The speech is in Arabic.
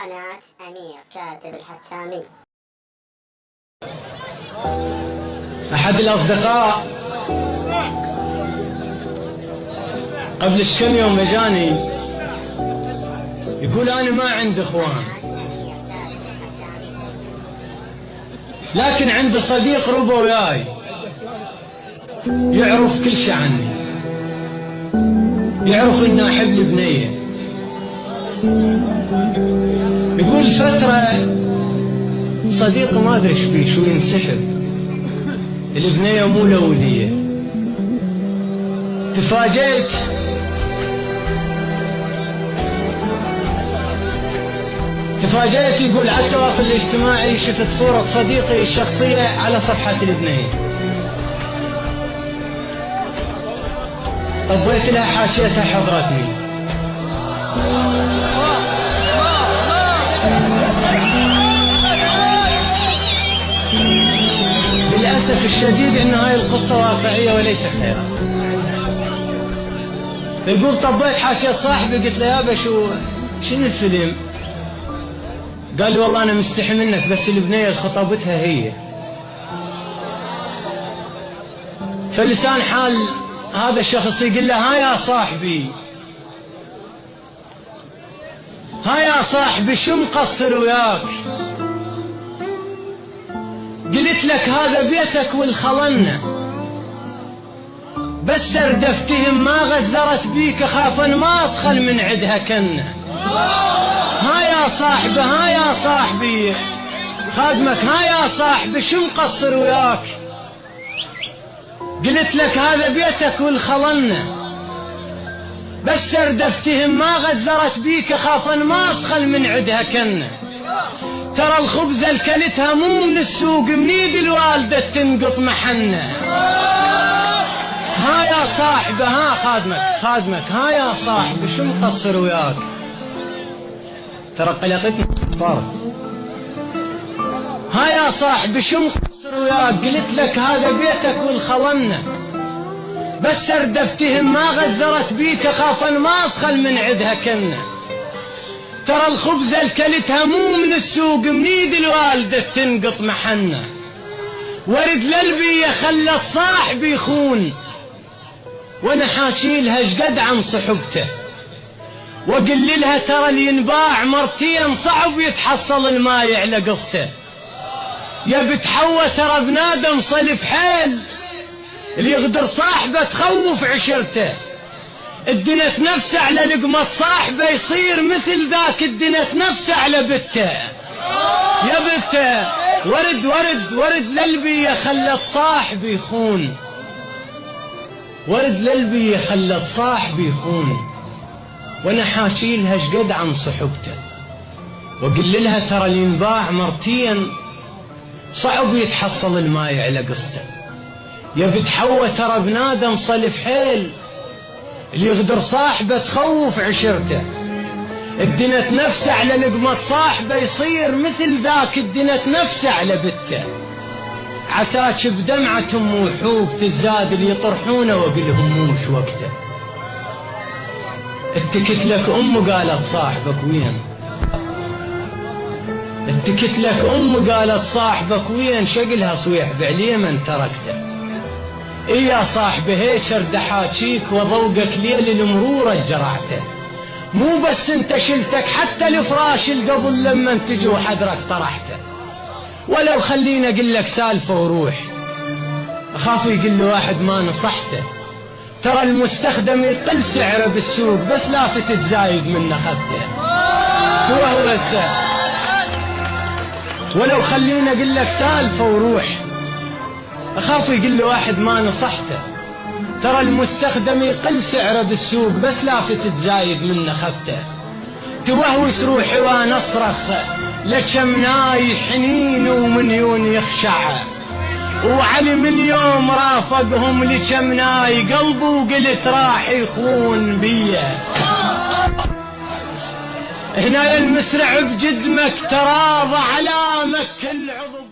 قناة أمير كاتب الحتشامي. أحد الأصدقاء قبل كم يوم جاني يقول أنا ما عندي إخوان، لكن عندي صديق ربى وياي يعرف كل شيء عني، يعرف إني أحب البنية. يقول فترة صديق ما أدري إيش بيه، شو ينسحب، البنية مو الأولية. تفاجأت يقول على التواصل الاجتماعي شفت صورة صديقي الشخصية على صفحة البنية، طبيت لها حاشيتها حضرتني. للأسف الشديد إن هاي القصة واقعية وليست خيال. يقول طبيت حاشية صاحبي، قلت له يابا شنو الفيلم؟ قال لي والله أنا مستحي منك، بس البنية اللي خطبتها هي. فلسان حال هذا الشخص يقول له ها يا صاحبي، ها يا صاحبي شو مقصر وياك؟ قلت لك هذا بيتك والخلنا، بس سردفتهم ما غزرت بيك، خافا ما أسخل من عدها كنا. ها يا صاحبي، ها يا صاحبي خادمك، ها يا صاحبي شو مقصر وياك؟ قلت لك هذا بيتك والخلنا، بس سردفتهم ما غزرت بيك، خافا ما أسخل من عدها كنا. ترى الخبزة الكلتها مو من السوق، من ايد الوالدة تنقط محنة. ها يا صاحبي، ها خادمك ها يا صاحبي شو مقصر وياك؟ ترى قلقتني صارت. ها يا صاحبي شو مقصر وياك؟ قلت لك هذا بيتك والخلنا، بس سردفتهم ما غزرت بيك، خافا ما أسخل من عدها كنا. ترى الخبزة الكلتها مو من السوق، من ايد الوالدة تنقط محنة. ورد للبي خلت صاحبي يخون، وانا حاشيلها شقد عن صحبته، واقول لها ترى اللي ينباع مرتين صعب يتحصل الماي على قصته. يا بتحوى ترى بنادم صلف حيل، اللي يغدر صاحبه تخوف عشرته. الدنت نفسه على لقمة صاحبه يصير مثل ذاك الدنت نفسه على بته. يا بته ورد للبي خلت صاحبي يخون، ورد للبي خلت صاحبي يخون، وانا حاشيلها شقد عن صحبته، واقول لها ترى اللي ينباع مرتين صعب يتحصل الماي على قصته. يا بتحوى ترى بنادم صلف حيل، اللي يغدر صاحبه تخوف عشرته. الدنت نفسه على لقمة صاحبه يصير مثل ذاك الدنت نفسه على بته. عساك بدمعتهم وحوب تزاد، اللي يطرحونه وقلهم موش وقته. اتكت لك أمه قالت صاحبك وين، اتكت لك أمه قالت صاحبك وين، شقلها صويح بعليه من تركته. إيه يا صاحبي هيك ارد حاجيك وضوقك ليل المرورة جرعته. مو بس انت شلتك، حتى الفراش القبل لما تجو حدرك طرحته. ولو خلينا اقول لك سالفة وروح، اخاف يقول له واحد ما نصحته. ترى المستخدم يقل سعره بالسوق، بس لافت تزايد من اخذته. توهوس. ولو خلينا اقول لك سالفة وروح، أخاف يقول له واحد ما نصحته. ترى المستخدم يقل سعره بالسوق، بس لافت تزايد من أخذته. توهوس روحي وأنا أصرخ لكم ناي حنين ومنيون يخشع، وعلي من يوم رافقهم لكم ناي قلبه وقلت راح يخون بيه. هنا المسرع بجدمك تراضى علامك كل عضو.